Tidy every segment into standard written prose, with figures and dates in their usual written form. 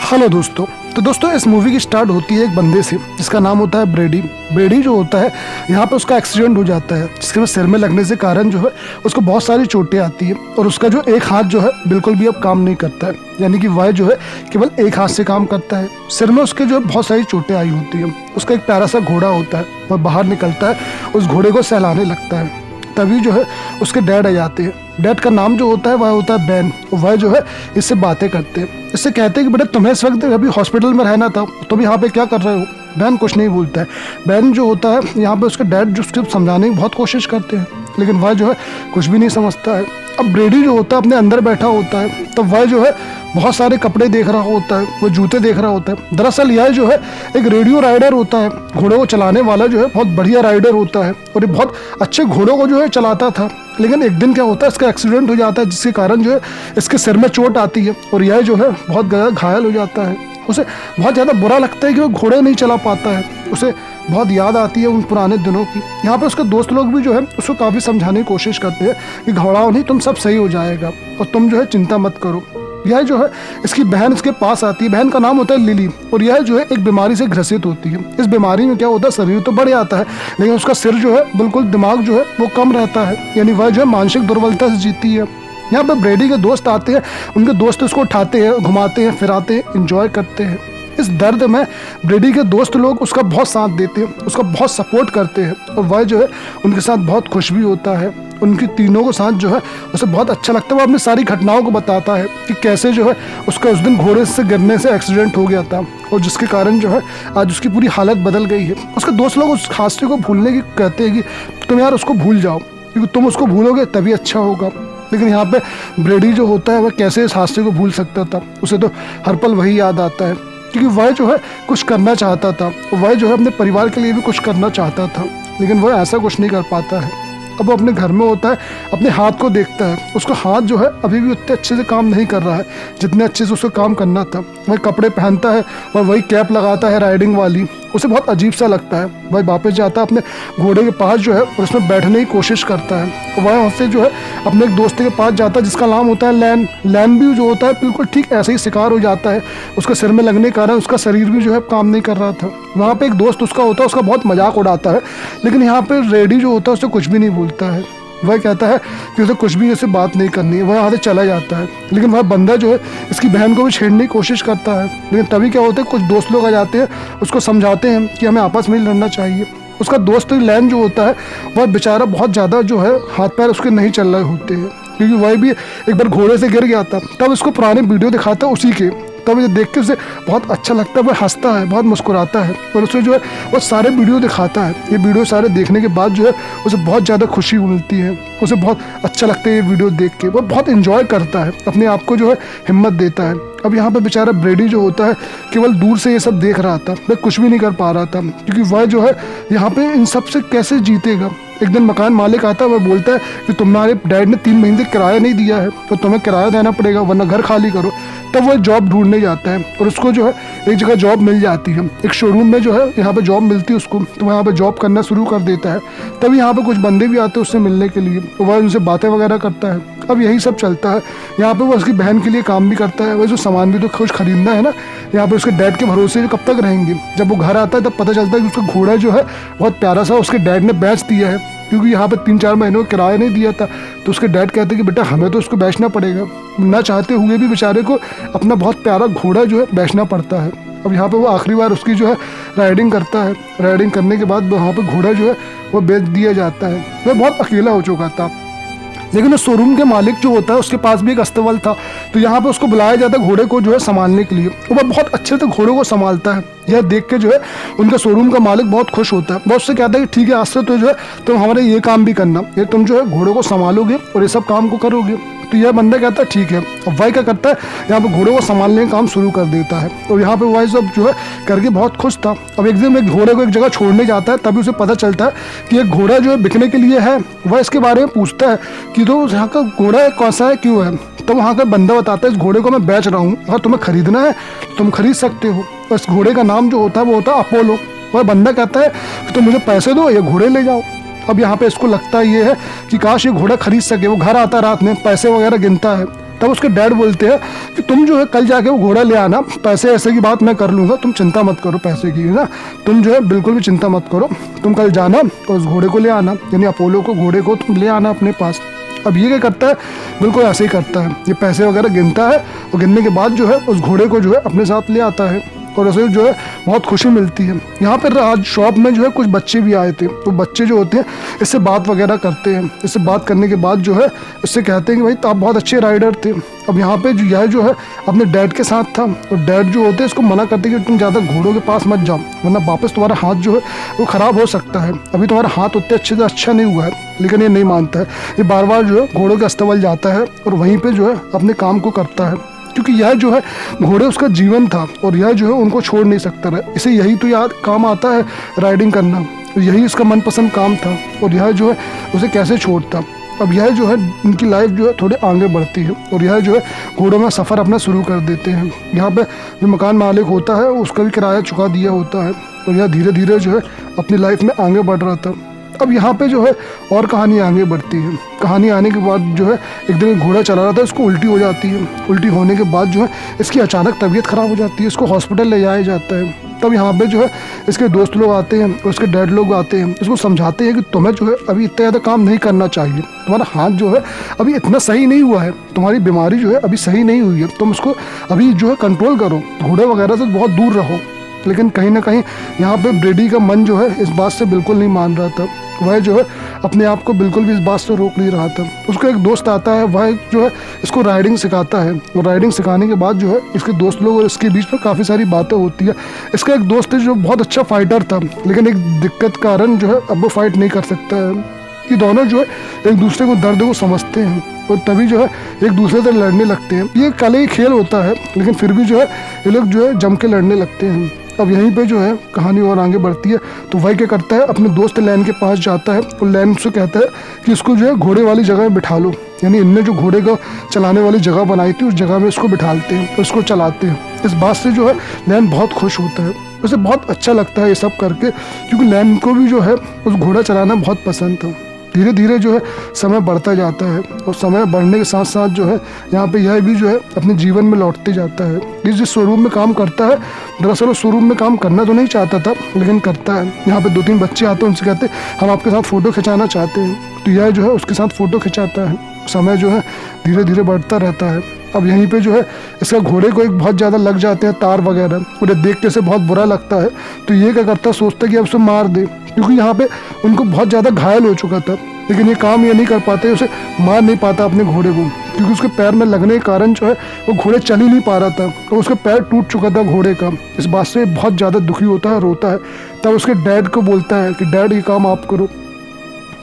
Hello दोस्तों। तो दोस्तों इस मूवी की स्टार्ट होती है एक बंदे से जिसका नाम होता है ब्रेडी। ब्रेडी जो होता है यहाँ पे उसका एक्सीडेंट हो जाता है जिसके बाद सिर में लगने से कारण जो है उसको बहुत सारी चोटें आती है और उसका जो एक हाथ जो है बिल्कुल भी अब काम नहीं करता है, यानी कि वह जो है केवल एक हाथ से काम करता है। सिर में उसके जो है बहुत सारी चोटें आई होती है। उसका एक प्यारा सा घोड़ा होता है, वह बाहर निकलता है, उस घोड़े को सहलाने लगता है। तभी जो है उसके डैड आ जाते हैं। डैड का नाम जो होता है वह होता है बैन। वह जो है इससे बातें करते हैं, इससे कहते हैं कि बेटा तुम्हें इस वक्त अभी हॉस्पिटल में रहना था, तुम यहाँ पे क्या कर रहे हो। बैन कुछ नहीं बोलता है। बैन जो होता है यहाँ पे उसके डैड जो उसके समझाने की बहुत कोशिश करते हैं लेकिन वह जो है कुछ भी नहीं समझता है। अब ब्रेडी जो होता है अपने अंदर बैठा होता है, तो वह जो है बहुत सारे कपड़े देख रहा होता है, वो जूते देख रहा होता है। दरअसल यह जो है एक रेडियो राइडर होता है, घोड़ों को चलाने वाला जो है बहुत बढ़िया राइडर होता है और ये बहुत अच्छे घोड़ों को जो है चलाता था। लेकिन एक दिन क्या होता है, इसका एक्सीडेंट हो जाता है जिसके कारण जो है इसके सिर में चोट आती है और यह जो है बहुत घायल हो जाता है। उसे बहुत ज़्यादा बुरा लगता है कि वो घोड़े नहीं चला पाता है। उसे बहुत याद आती है उन पुराने दिनों की। यहाँ पे उसके दोस्त लोग भी जो है उसको काफ़ी समझाने की कोशिश करते हैं कि घबराओ नहीं, तुम सब सही हो जाएगा और तुम जो है चिंता मत करो। यह जो है इसकी बहन इसके पास आती है। बहन का नाम होता है लिली और यह जो है एक बीमारी से ग्रसित होती है। इस बीमारी में क्या होता है, शरीर तो बढ़ जाता है लेकिन उसका सिर जो है बिल्कुल, दिमाग जो है वो कम रहता है, यानी वह जो है मानसिक दुर्बलता से जीती है। यहाँ पे ब्रेडी के दोस्त आते हैं, उनके दोस्त उसको उठाते हैं, घुमाते हैं, फिराते हैं, इंजॉय करते हैं। इस दर्द में ब्रेडी के दोस्त लोग उसका बहुत साथ देते हैं, उसका बहुत सपोर्ट करते हैं और वह जो है उनके साथ बहुत खुश भी होता है। उनकी तीनों को साथ जो है उसे बहुत अच्छा लगता है। वो अपनी सारी घटनाओं को बताता है कि कैसे जो है उसका उस दिन घोड़े से गिरने से एक्सीडेंट हो गया था और जिसके कारण जो है आज उसकी पूरी हालत बदल गई है। उसके दोस्त लोग उस हादसे को भूलने की कहते हैं कि तुम यार उसको भूल जाओ, क्योंकि तुम उसको भूलोगे तभी अच्छा होगा। लेकिन यहाँ पे ब्रेडी जो होता है वह कैसे इस हादसे को भूल सकता था। उसे तो हर पल वही याद आता है क्योंकि वह जो है कुछ करना चाहता था, वह जो है अपने परिवार के लिए भी कुछ करना चाहता था लेकिन वह ऐसा कुछ नहीं कर पाता है। अब वो अपने घर में होता है, अपने हाथ को देखता है, उसका हाथ जो है अभी भी उतने अच्छे से काम नहीं कर रहा है जितने अच्छे से उसको काम करना था। वह कपड़े पहनता है और वही कैप लगाता है राइडिंग वाली, उसे बहुत अजीब सा लगता है। वह वापस जाता है अपने घोड़े के पास जो है और उसमें बैठने की कोशिश करता है। वह वहाँ से जो है अपने एक दोस्त के पास जाता है जिसका नाम होता है लैन। लैन भी जो होता है बिल्कुल ठीक ऐसे ही शिकार हो जाता है। उसके सिर में लगने के कारण उसका शरीर भी जो है काम नहीं कर रहा था। वहाँ पे एक दोस्त उसका होता है, उसका बहुत मजाक उड़ाता है लेकिन यहाँ पे रेडी जो होता है उससे कुछ भी नहीं बोलता है। वह कहता है कि उसे कुछ भी ऐसे बात नहीं करनी है, वह यहाँ से चला जाता है। लेकिन वह बंदा जो है इसकी बहन को भी छेड़ने की कोशिश करता है लेकिन तभी क्या होता है, कुछ दोस्त लोग आ जाते हैं, उसको समझाते हैं कि हमें आपस में ही लड़ना चाहिए। उसका दोस्त लैन जो होता है वह बेचारा बहुत ज़्यादा जो है हाथ पैर उसके नहीं चल रहे होते हैं क्योंकि वह भी एक बार घोड़े से गिर गया था। तब उसको पुराने वीडियो दिखाता है उसी के, तब ये देख के उसे बहुत अच्छा लगता है, वह हंसता है, बहुत मुस्कुराता है और उसे जो है वो सारे वीडियो दिखाता है। ये वीडियो सारे देखने के बाद जो है उसे बहुत ज़्यादा खुशी मिलती है, उसे बहुत अच्छा लगता है ये वीडियो देख के। वो बहुत इन्जॉय करता है, अपने आप को जो है हिम्मत देता है। अब यहाँ पे बेचारा ब्रेडी जो होता है केवल दूर से ये सब देख रहा था, वह कुछ भी नहीं कर पा रहा था क्योंकि वह जो है यहाँ पे इन सब से कैसे जीतेगा। एक दिन मकान मालिक आता है, वह बोलता है कि तुम्हारे डैड ने 3 महीने किराया नहीं दिया है तो तुम्हें किराया देना पड़ेगा वरना घर खाली करो। तब वो जॉब ढूंढने जाता है और उसको जो है एक जगह जॉब मिल जाती है, एक शोरूम में जो है यहाँ पे जॉब मिलती है उसको, तो वह यहाँ पे जॉब करना शुरू कर देता है। तभी यहाँ पे कुछ बंदे भी आते हैं उससे मिलने के लिए, तो वह उनसे बातें वगैरह करता है। अब यही सब चलता है। यहाँ पे वो उसकी बहन के लिए काम भी करता है, वह जो सामान भी तो कुछ खरीदना है ना, यहाँ पे उसके डैड के भरोसे जो कब तक रहेंगे। जब वो घर आता है तब पता चलता है कि उसका घोड़ा जो है बहुत प्यारा सा उसके डैड ने बेच दिया है क्योंकि यहाँ पे 3-4 महीनों का किराया नहीं दिया था। तो उसके डैड कहते हैं कि बेटा हमें तो उसको बेचना पड़ेगा, ना चाहते हुए भी बेचारे को अपना बहुत प्यारा घोड़ा जो है बेचना पड़ता है। अब यहाँ पे वो आखिरी बार उसकी जो है राइडिंग करता है। राइडिंग करने के बाद वहाँ पे घोड़ा जो है वो बेच दिया जाता है। वह बहुत अकेला हो चुका था लेकिन उस शोरूम के मालिक जो होता है उसके पास भी एक अस्तबल था, तो यहाँ पे उसको बुलाया जाता है घोड़े को जो है संभालने के लिए। वह बहुत अच्छे से घोड़े को संभालता है। यह देख के जो है उनका शोरूम का मालिक बहुत खुश होता है। बहुत उससे कहता है कि ठीक है, आज से तो जो है तुम हमारे ये काम भी करना, ये तुम जो है घोड़े को संभालोगे और ये सब काम को करोगे। तो यह बंदा कहता है ठीक है। अब वह क्या करता है, यहाँ पे घोड़े को संभालने का काम शुरू कर देता है और यहाँ पे वह सब जो है करके बहुत खुश था। अब एक दिन एक घोड़े को एक जगह छोड़ने जाता है, तभी उसे पता चलता है कि एक घोड़ा जो है बिकने के लिए है। वह इसके बारे में पूछता है कि तो यहाँ का घोड़ा कैसा है, क्यों है। तो वहाँ का बंदा बताता है इस घोड़े को मैं बेच रहा हूँ, अगर तुम्हें खरीदना है तो तुम खरीद सकते हो। और इस घोड़े का नाम जो होता है वो होता है अपोलो। वह बंदा कहता है कि तुम मुझे पैसे दो, ये घोड़े ले जाओ। अब यहाँ पे इसको लगता ये है कि काश ये घोड़ा खरीद सके। वो घर आता रात में, पैसे वगैरह गिनता है, तब उसके डैड बोलते हैं कि तुम जो है कल जाके वो घोड़ा ले आना, पैसे ऐसे की बात मैं कर लूँगा, तुम चिंता मत करो पैसे की, है ना, तुम जो है बिल्कुल भी चिंता मत करो, तुम कल जाना और उस घोड़े को ले आना, यानी अपोलो को, घोड़े को तुम ले आना अपने पास। अब ये क्या करता है, बिल्कुल ऐसे ही करता है, ये पैसे वगैरह गिनता है और गिनने के बाद जो है उस घोड़े को जो है अपने साथ ले आता है और ऐसे जो है बहुत खुशी मिलती है। यहाँ पर आज शॉप में जो है कुछ बच्चे भी आए थे, तो बच्चे जो होते हैं इससे बात वगैरह करते हैं, इससे बात करने के बाद जो है इससे कहते हैं कि भाई तो आप बहुत अच्छे राइडर थे। अब यहाँ पे यह जो है अपने डैड के साथ था, तो डैड जो होते हैं इसको मना करते हैं कि तुम ज़्यादा घोड़ों के पास मत जाओ, वरना वापस तुम्हारा हाथ जो है वो ख़राब हो सकता है, अभी तुम्हारा हाथ उतने अच्छे से अच्छा नहीं हुआ है। लेकिन ये नहीं मानता है, ये बार बार जो है घोड़ों के अस्तबल जाता है और वहीं पर जो है अपने काम को करता है, क्योंकि यह जो है घोड़े उसका जीवन था और यह जो है उनको छोड़ नहीं सकता रहा। इसे यही तो याद काम आता है राइडिंग करना, यही इसका मनपसंद काम था और यह जो है उसे कैसे छोड़ता। अब यह जो है इनकी लाइफ जो है थोड़े आगे बढ़ती है और यह जो है घोड़ों में सफ़र अपना शुरू कर देते हैं। यहाँ पे जो मकान मालिक होता है उसका भी किराया चुका दिया होता है और यह धीरे धीरे जो है अपनी लाइफ में आगे बढ़ रहा था। अब यहाँ पे जो है और कहानी आगे बढ़ती है। कहानी आने के बाद जो है एक दिन घोड़ा चला रहा था, इसको उल्टी हो जाती है। उल्टी होने के बाद जो है इसकी अचानक तबीयत ख़राब हो जाती है, इसको हॉस्पिटल ले जाया जाता है। तब यहाँ पे जो है इसके दोस्त लोग आते हैं और इसके डैड लोग आते हैं, इसको समझाते हैं कि तुम्हें जो है अभी इतना ज़्यादा काम नहीं करना चाहिए, तुम्हारा हाथ जो है अभी इतना सही नहीं हुआ है, तुम्हारी बीमारी जो है अभी सही नहीं हुई है, तुम इसको अभी जो है कंट्रोल करो, घोड़े वगैरह से बहुत दूर रहो। लेकिन कहीं ना कहीं यहाँ पे ब्रेडी का मन जो है इस बात से बिल्कुल नहीं मान रहा था, वह जो है अपने आप को बिल्कुल भी इस बात से रोक नहीं रहा था। उसका एक दोस्त आता है, वह जो है इसको राइडिंग सिखाता है और राइडिंग सिखाने के बाद जो है इसके दोस्त लोग और इसके बीच में काफ़ी सारी बातें होती है। इसका एक दोस्त है जो बहुत अच्छा फाइटर था, लेकिन एक दिक्कत कारण जो है अब वो फाइट नहीं कर सकता है। ये दोनों जो है एक दूसरे को दर्द को समझते हैं और तभी जो है एक दूसरे से लड़ने लगते हैं। ये कले ही खेल होता है, लेकिन फिर भी जो है ये लोग जो है जम के लड़ने लगते हैं। अब यहीं पे जो है कहानी और आगे बढ़ती है। तो वही क्या करता है, अपने दोस्त लैन के पास जाता है और लैन से कहता है कि इसको जो है घोड़े वाली जगह में बिठा लो, यानी इनने जो घोड़े को चलाने वाली जगह बनाई थी उस जगह में इसको बिठाते हैं और इसको चलाते हैं। इस बात से जो है लैन बहुत खुश होता है, उसे बहुत अच्छा लगता है ये सब करके, क्योंकि लैन को भी जो है उस घोड़ा चलाना बहुत पसंद था। धीरे धीरे जो है समय बढ़ता जाता है और समय बढ़ने के साथ साथ जो है यहाँ पे यह भी जो है अपने जीवन में लौटते जाता है। ये जिस शोरूम में काम करता है, दरअसल वो शोरूम में काम करना तो नहीं चाहता था, लेकिन करता है। यहाँ पे 2-3 बच्चे आते हैं, उनसे कहते हैं हम आपके साथ फ़ोटो खिंचाना चाहते हैं, तो यह जो है उसके साथ फ़ोटो खिंचाता है। समय जो है धीरे धीरे बढ़ता रहता है। अब यहीं पे जो है इसका घोड़े को एक बहुत ज़्यादा लग जाते हैं तार वगैरह, उन्हें देख के से बहुत बुरा लगता है। तो ये क्या करता है, सोचता है कि अब उसे मार दे, क्योंकि यहाँ पे उनको बहुत ज़्यादा घायल हो चुका था। लेकिन ये काम ये नहीं कर पाते, उसे मार नहीं पाता अपने घोड़े को, क्योंकि उसके पैर में लगने के कारण जो है वो घोड़े चल ही नहीं पा रहा था और उसका पैर टूट चुका था घोड़े का। इस बात से बहुत ज़्यादा दुखी होता है, रोता है। तब उसके डैड को बोलता है कि डैड ये काम आप करो।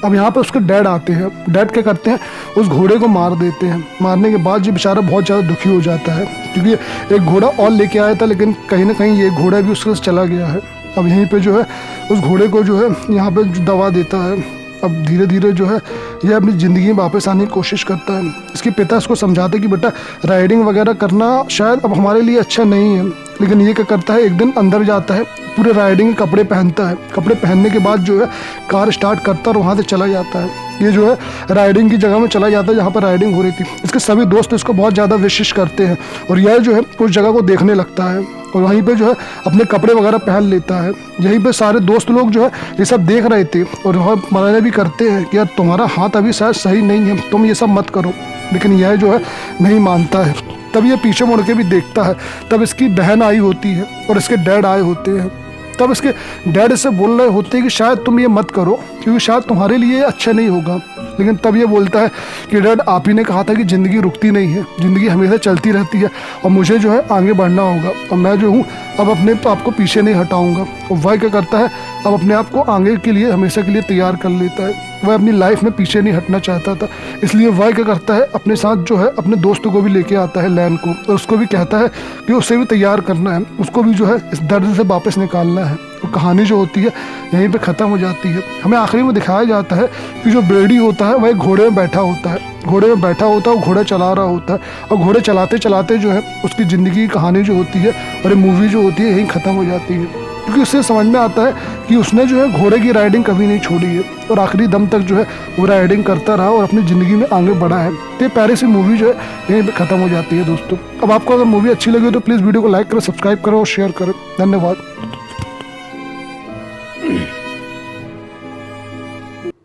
अब यहाँ पे उसके डैड आते हैं। डैड क्या करते हैं, उस घोड़े को मार देते हैं। मारने के बाद ये बेचारा बहुत ज़्यादा दुखी हो जाता है, क्योंकि एक घोड़ा और लेके आया था, लेकिन कहीं ना कहीं ये घोड़ा भी उसके साथ चला गया है। अब यहीं पे जो है उस घोड़े को जो है यहाँ पे दवा देता है। अब धीरे धीरे जो है ये अपनी ज़िंदगी में वापस आने की कोशिश करता है। इसके पिता इसको समझाते कि बेटा राइडिंग वगैरह करना शायद अब हमारे लिए अच्छा नहीं है, लेकिन ये क्या करता है, एक दिन अंदर जाता है, पूरे राइडिंग के कपड़े पहनता है। कपड़े पहनने के बाद जो है कार स्टार्ट करता है और वहाँ से चला जाता है। ये जो है राइडिंग की जगह में चला जाता है जहाँ पर राइडिंग हो रही थी। इसके सभी दोस्त इसको बहुत ज़्यादा विशिश करते हैं और यह जो है उस जगह को देखने लगता है और वहीं पे जो है अपने कपड़े वगैरह पहन लेता है। यहीं पे सारे दोस्त लोग जो है ये सब देख रहे थे और वह मना भी करते हैं कि यार तुम्हारा हाथ अभी शायद सही नहीं है, तुम ये सब मत करो। लेकिन यह जो है नहीं मानता है। तब ये पीछे मुड़ के भी देखता है, तब इसकी बहन आई होती है और इसके डैड आए होते हैं। तब इसके डैड इससे बोल रहे होते हैं कि शायद तुम ये मत करो, क्योंकि शायद तुम्हारे लिए अच्छा नहीं होगा। लेकिन तब ये बोलता है कि डैड आप ही ने कहा था कि ज़िंदगी रुकती नहीं है, ज़िंदगी हमेशा चलती रहती है और मुझे जो है आगे बढ़ना होगा और मैं जो हूँ अब अपने आप को पीछे नहीं हटाऊँगा। और वह क्या करता है, अब अपने आप को आगे के लिए हमेशा के लिए तैयार कर लेता है। वह अपनी लाइफ में पीछे नहीं हटना चाहता था, इसलिए वह क्या करता है, अपने साथ जो है अपने दोस्तों को भी लेके आता है लैन को, और उसको भी कहता है कि उसे भी तैयार करना है, उसको भी जो है इस दर्द से वापस निकालना है। तो कहानी जो होती है यहीं पे ख़त्म हो जाती है। हमें आखिरी में दिखाया जाता है कि जो ब्रेडी होता है वह एक घोड़े में बैठा होता है, घोड़े में बैठा होता है, वो घोड़ा चला रहा होता है और घोड़े चलाते चलाते जो है उसकी ज़िंदगी की कहानी जो होती है और ये मूवी जो होती है यहीं ख़त्म हो जाती है। क्योंकि उससे समझ में आता है कि उसने जो है घोड़े की राइडिंग कभी नहीं छोड़ी है और आखिरी दम तक जो है वो राइडिंग करता रहा और अपनी ज़िंदगी में आगे बढ़ा है। तो ये प्यारी सी मूवी जो है यहीं पे ख़त्म हो जाती है दोस्तों। अब आपको अगर मूवी अच्छी लगी हो तो प्लीज़ वीडियो को लाइक करो, सब्सक्राइब करो और शेयर करो। धन्यवाद।